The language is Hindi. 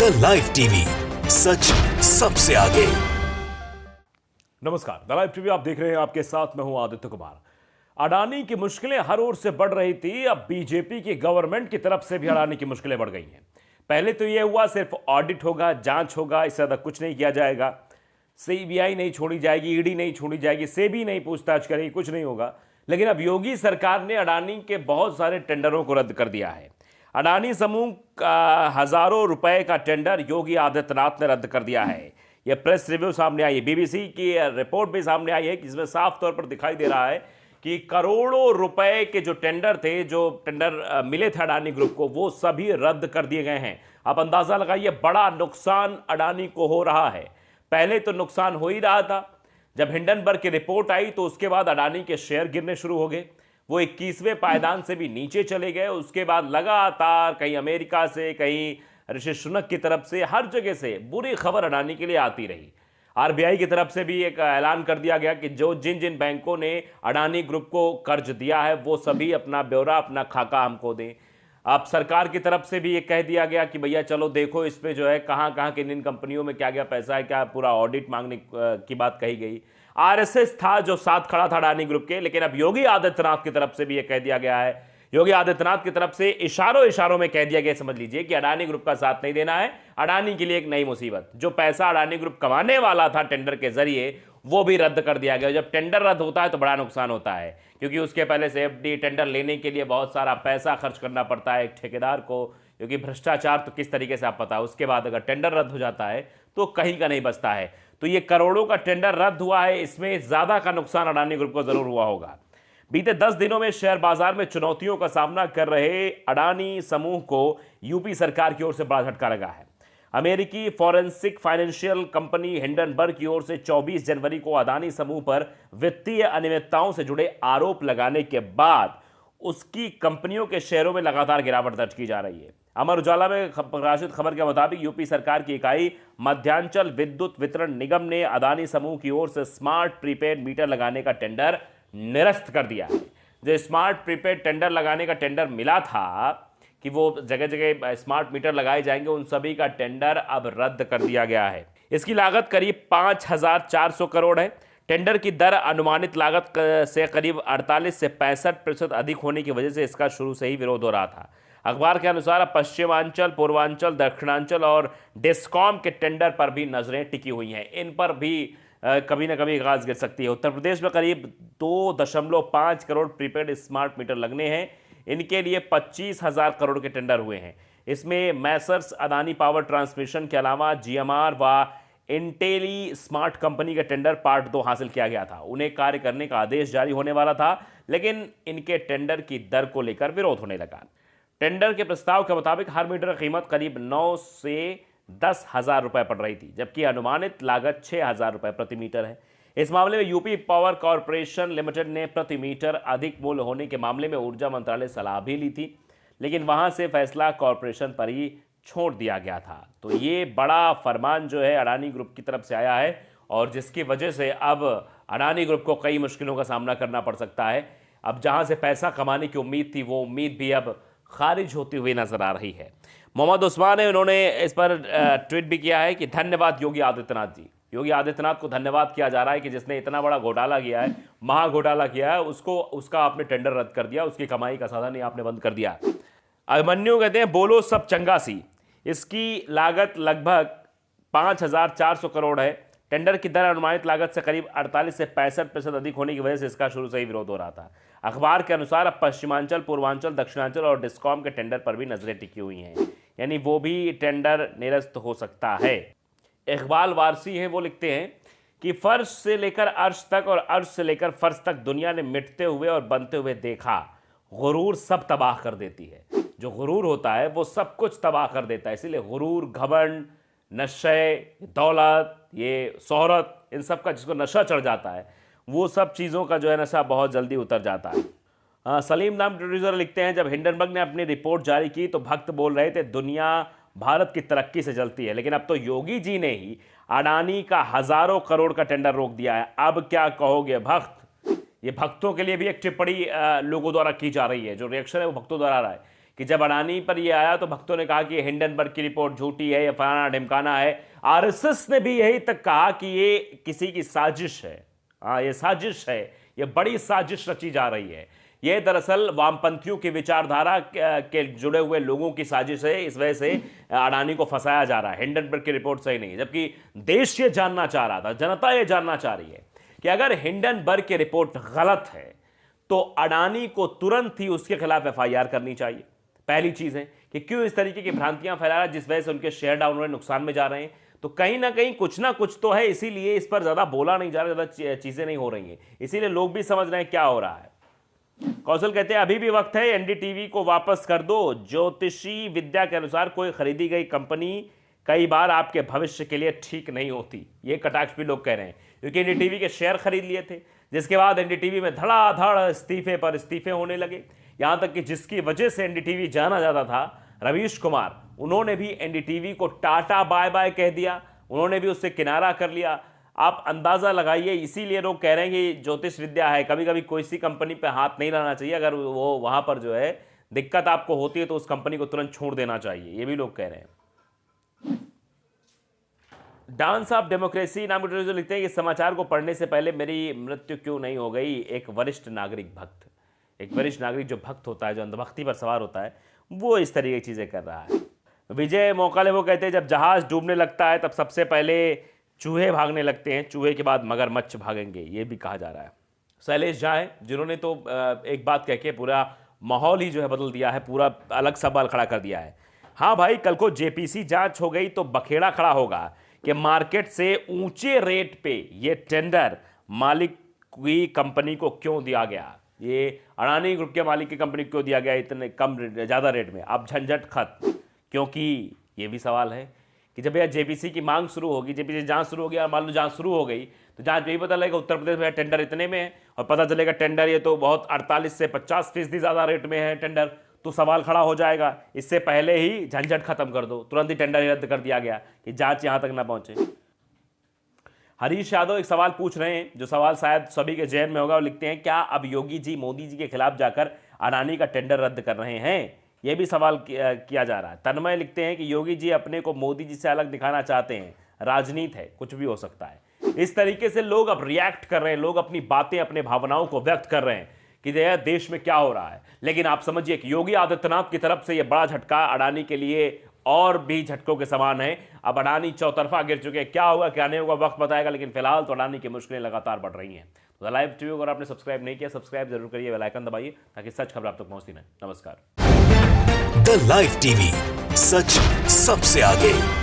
द लाइव टीवी, सच सबसे आगे। नमस्कार, द लाइव टीवी आप देख रहे हैं। आपके साथ मैं हूं आदित्य कुमार। अडानी की मुश्किलें हर ओर से बढ़ रही थी। अब बीजेपी की गवर्नमेंट की तरफ से भी अडानी की मुश्किलें बढ़ गई हैं। पहले तो यह हुआ सिर्फ ऑडिट होगा, जांच होगा, इससे ज्यादा कुछ नहीं किया जाएगा। सीबीआई नहीं छोड़ी जाएगी, ईडी नहीं छोड़ी जाएगी, सेबी नहीं पूछताछ करेगी, कुछ नहीं होगा। लेकिन अब योगी सरकार ने अडानी के बहुत सारे टेंडरों को रद्द कर दिया है। अडानी समूह का हजारों रुपए का टेंडर योगी आदित्यनाथ ने रद्द कर दिया है। यह प्रेस रिव्यू सामने आई है, बीबीसी की रिपोर्ट भी सामने आई है, जिसमें साफ तौर पर दिखाई दे रहा है कि करोड़ों रुपए के जो टेंडर थे, जो टेंडर मिले थे अडानी ग्रुप को, वो सभी रद्द कर दिए गए हैं। आप अंदाजा लगाइए, बड़ा नुकसान अडानी को हो रहा है। पहले तो नुकसान हो ही रहा था। जब हिंडनबर्ग की रिपोर्ट आई तो उसके बाद अडानी के शेयर गिरने शुरू हो गए। वो 21वें पायदान से भी नीचे चले गए। उसके बाद लगातार कहीं अमेरिका से, कहीं ऋषि सुनक की तरफ से, हर जगह से बुरी खबर अडानी के लिए आती रही। आरबीआई की तरफ से भी एक ऐलान कर दिया गया कि जिन जिन बैंकों ने अडानी ग्रुप को कर्ज दिया है वो सभी अपना ब्यौरा, अपना खाका हमको दें। अब सरकार की तरफ से भी ये कह दिया गया कि भैया चलो देखो इस पे जो है कहाँ कहाँ किन कंपनियों में क्या क्या पैसा है, क्या पूरा ऑडिट मांगने की बात कही गई। आरएसएस था जो साथ खड़ा था अडानी ग्रुप के, लेकिन अब योगी आदित्यनाथ की तरफ से भी ये कह दिया गया है। योगी आदित्यनाथ की तरफ से इशारों इशारों में कह दिया गया, समझ लीजिए कि अडानी ग्रुप का साथ नहीं देना है। अडानी के लिए एक नई मुसीबत, जो पैसा अडानी ग्रुप कमाने वाला था टेंडर के जरिए, वो भी रद्द कर दिया गया। जब टेंडर रद्द होता है तो बड़ा नुकसान होता है, क्योंकि उसके पहले से एफडी टेंडर लेने के लिए बहुत सारा पैसा खर्च करना पड़ता है एक ठेकेदार को, क्योंकि भ्रष्टाचार तो किस तरीके से आप पता है। उसके बाद अगर टेंडर रद्द हो जाता है तो कहीं का नहीं बचता है। तो ये करोड़ों का टेंडर रद्द हुआ है, इसमें ज्यादा का नुकसान अडानी ग्रुप को जरूर हुआ होगा। बीते 10 दिनों में शेयर बाजार में चुनौतियों का सामना कर रहे अडानी समूह को यूपी सरकार की ओर से बड़ा झटका लगा है। अमेरिकी फॉरेंसिक फाइनेंशियल कंपनी हिंडनबर्ग की ओर से 24 जनवरी को अडानी समूह पर वित्तीय अनियमितताओं से जुड़े आरोप लगाने के बाद उसकी कंपनियों के शेयरों में लगातार गिरावट दर्ज की जा रही है। अमर उजाला में प्रकाशित खबर के मुताबिक यूपी सरकार की इकाई मध्यांचल विद्युत वितरण निगम ने अडानी समूह की ओर से स्मार्ट प्रीपेड मीटर लगाने का टेंडर निरस्त कर दिया है। जो स्मार्ट प्रीपेड टेंडर लगाने का टेंडर मिला था कि वो जगह जगह स्मार्ट मीटर लगाए जाएंगे, उन सभी का टेंडर अब रद्द कर दिया गया है। इसकी लागत करीब 5,400 करोड़ है। टेंडर की दर अनुमानित लागत से करीब 48 से 65% अधिक होने की वजह से इसका शुरू से ही विरोध हो रहा था। अखबार के अनुसार अब पश्चिमांचल, पूर्वांचल, दक्षिणांचल और डिस्कॉम के टेंडर पर भी नजरें टिकी हुई हैं। इन पर भी कभी ना कभी गाज गिर सकती है। उत्तर प्रदेश में करीब 2.5 करोड़ प्रीपेड स्मार्ट मीटर लगने हैं। इनके लिए 25,000 करोड़ के टेंडर हुए हैं। इसमें मैसर्स अडानी पावर ट्रांसमिशन के अलावा जीएमआर व इंटेली स्मार्ट कंपनी का टेंडर पार्ट 2 हासिल किया गया था। उन्हें कार्य करने का आदेश जारी होने वाला था, लेकिन इनके टेंडर की दर को लेकर विरोध होने लगा। टेंडर के प्रस्ताव के मुताबिक हर मीटर की कीमत करीब 9 से 10,000 रुपए पड़ रही थी, जबकि अनुमानित लागत 6,000 रुपए प्रति मीटर है। इस मामले में यूपी पावर कॉरपोरेशन लिमिटेड ने प्रति मीटर अधिक मूल्य होने के मामले में ऊर्जा मंत्रालय सलाह भी ली थी, लेकिन वहां से फैसला कॉरपोरेशन पर ही छोड़ दिया गया था। तो ये बड़ा फरमान जो है अडानी ग्रुप की तरफ से आया है, और जिसकी वजह से अब अडानी ग्रुप को कई मुश्किलों का सामना करना पड़ सकता है। अब जहां से पैसा कमाने की उम्मीद थी, वो उम्मीद भी अब खारिज होती हुई नजर आ रही है। मोहम्मद उस्मान है, उन्होंने इस पर ट्वीट भी किया है कि धन्यवाद योगी आदित्यनाथ जी। योगी आदित्यनाथ को धन्यवाद किया जा रहा है कि जिसने इतना बड़ा घोटाला किया है, महा घोटाला किया है, उसका आपने टेंडर रद्द कर दिया, उसकी कमाई का साधन ही आपने बंद कर दिया। अभिमन्यु कहते हैं बोलो सब चंगा सी। इसकी लागत लगभग 5,400 करोड़ है। टेंडर की दर अनुमानित लागत से करीब 48 से 65% अधिक होने की वजह से इसका शुरू से ही विरोध हो रहा था। अखबार के अनुसार अब पश्चिमांचल, पूर्वांचल, दक्षिणांचल और डिस्कॉम के टेंडर पर भी नजरें टिकी हुई हैं, यानी वो भी टेंडर निरस्त हो सकता है। इकबाल वारसी हैं, वो लिखते हैं कि फर्श से लेकर अर्श तक और अर्श से लेकर फर्श तक दुनिया ने मिटते हुए और बनते हुए देखा। गुरूर सब तबाह कर देती है। जो गुरूर होता है वो सब कुछ तबाह कर देता है। इसीलिए गुरूर, घमंड, नशे, दौलत, ये शोहरत, इन सब का जिसको नशा चढ़ जाता है, वो सब चीज़ों का जो है नशा बहुत जल्दी उतर जाता है। सलीम नाम प्रोड्यूसर लिखते हैं, जब हिंडनबर्ग ने अपनी रिपोर्ट जारी की तो भक्त बोल रहे थे दुनिया भारत की तरक्की से जलती है, लेकिन अब तो योगी जी ने ही अडानी का हजारों करोड़ का टेंडर रोक दिया है। अब क्या कहोगे भक्त? ये भक्तों के लिए भी एक टिप्पणी लोगों द्वारा की जा रही है। जो रिएक्शन है वो भक्तों द्वारा आ रहा है कि जब अडानी पर ये आया तो भक्तों ने कहा कि हिंडनबर्ग की रिपोर्ट झूठी है, या फलाना ढिमकाना है। आरएसएस ने भी यही तक कहा कि ये किसी की साजिश है। हाँ, ये साजिश है, ये बड़ी साजिश रची जा रही है। ये दरअसल वामपंथियों की विचारधारा के जुड़े हुए लोगों की साजिश है। इस वजह से अडानी को फंसाया जा रहा है। हिंडनबर्ग की रिपोर्ट सही नहीं है, जबकि देश ये जानना चाह रहा था, जनता ये जानना चाह रही है कि अगर हिंडनबर्ग की रिपोर्ट गलत है तो अडानी को तुरंत ही उसके खिलाफ एफआईआर करनी चाहिए। पहली चीज है कि क्यों इस तरीके की भ्रांतियां फैला रहा है जिस वजह से उनके शेयर डाउन हो रहे, नुकसान में जा रहे हैं। तो कहीं ना कहीं कुछ ना कुछ तो है, इसीलिए इस पर ज्यादा बोला नहीं जा रहा, ज्यादा चीजें नहीं हो रही हैं, इसीलिए लोग भी समझ रहे हैं क्या हो रहा है। कौशल कहते हैं अभी भी वक्त है, एनडीटीवी को वापस कर दो। ज्योतिषी विद्या के अनुसार कोई खरीदी गई कंपनी कई बार आपके भविष्य के लिए ठीक नहीं होती। ये कटाक्ष भी लोग कह रहे हैं, क्योंकि एनडीटीवी के शेयर खरीद लिए थे, जिसके बाद एनडीटीवी में धड़ाधड़ इस्तीफे पर इस्तीफे होने लगे। यहां तक कि जिसकी वजह से एनडीटीवी जाना जाता था, रवीश कुमार, उन्होंने भी एनडीटीवी को टाटा बाय बाय कह दिया, उन्होंने भी उससे किनारा कर लिया। आप अंदाजा लगाइए, इसीलिए लोग कह रहे हैं कि ज्योतिष विद्या है, कभी कभी कोई सी कंपनी पे हाथ नहीं लाना चाहिए। अगर वो वहां पर जो है दिक्कत आपको होती है तो उस कंपनी को तुरंत छोड़ देना चाहिए, ये भी लोग कह रहे हैं। डांस ऑफ डेमोक्रेसी नाम के जो लिखते हैं कि समाचार को पढ़ने से पहले मेरी मृत्यु क्यों नहीं हो गई। एक वरिष्ठ नागरिक जो भक्त होता है, जो अंधभक्ति पर सवार होता है, वो इस तरीके की चीजें कर रहा है। विजय मौकाले वो कहते हैं जब जहाज डूबने लगता है तब सबसे पहले चूहे भागने लगते हैं, चूहे के बाद मगरमच्छ भागेंगे, ये भी कहा जा रहा है। शैलेश झा है जिन्होंने तो एक बात कह के पूरा माहौल ही जो है बदल दिया है, पूरा अलग सवाल खड़ा कर दिया है। हाँ भाई, कल को जेपीसी जांच हो गई तो बखेड़ा खड़ा होगा कि मार्केट से ऊंचे रेट पे ये टेंडर मालिक की कंपनी को क्यों दिया गया, ये अडानी ग्रुप के मालिक की कंपनी को क्यों दिया गया इतने कम ज़्यादा रेट में। अब झंझट खत्म, क्योंकि ये भी सवाल है कि जब यह जेपीसी की मांग शुरू होगी, जेपीसी जांच शुरू होगी और मान लो जांच शुरू हो गई तो जांच में ही पता लगेगा उत्तर प्रदेश में टेंडर इतने में है, और पता चलेगा टेंडर ये तो बहुत 48 से 50% ज़्यादा रेट में है टेंडर, तो सवाल खड़ा हो जाएगा। इससे पहले ही झंझट खत्म कर दो, तुरंत ही टेंडर रद्द कर दिया गया कि जांच यहां तक ना पहुंचे। हरीश यादव एक सवाल पूछ रहे हैं, जो सवाल शायद सभी के जहन में होगा। वो लिखते हैं क्या अब योगी जी मोदी जी के खिलाफ जाकर अडानी का टेंडर रद्द कर रहे हैं, यह भी सवाल किया जा रहा है। तन्मय लिखते हैं कि योगी जी अपने को मोदी जी से अलग दिखाना चाहते हैं, राजनीति है, कुछ भी हो सकता है। इस तरीके से लोग अब रिएक्ट कर रहे हैं, लोग अपनी बातें, अपने भावनाओं को व्यक्त कर रहे हैं कि देश में क्या हो रहा है। लेकिन आप समझिए कि योगी आदित्यनाथ की तरफ से यह बड़ा झटका अडानी के लिए और भी झटकों के समान है। अब अडानी चौतरफा गिर चुके हैं, क्या होगा क्या नहीं होगा वक्त बताएगा, लेकिन फिलहाल तो अडानी की मुश्किलें लगातार बढ़ रही हैं। तो लाइव टीवी अगर आपने सब्सक्राइब नहीं किया, सब्सक्राइब जरूर करिए, बेल आइकन दबाइए ताकि सच खबर आप तक पहुंचती रहे। नमस्कार। द लाइव टीवी, सच सबसे आगे।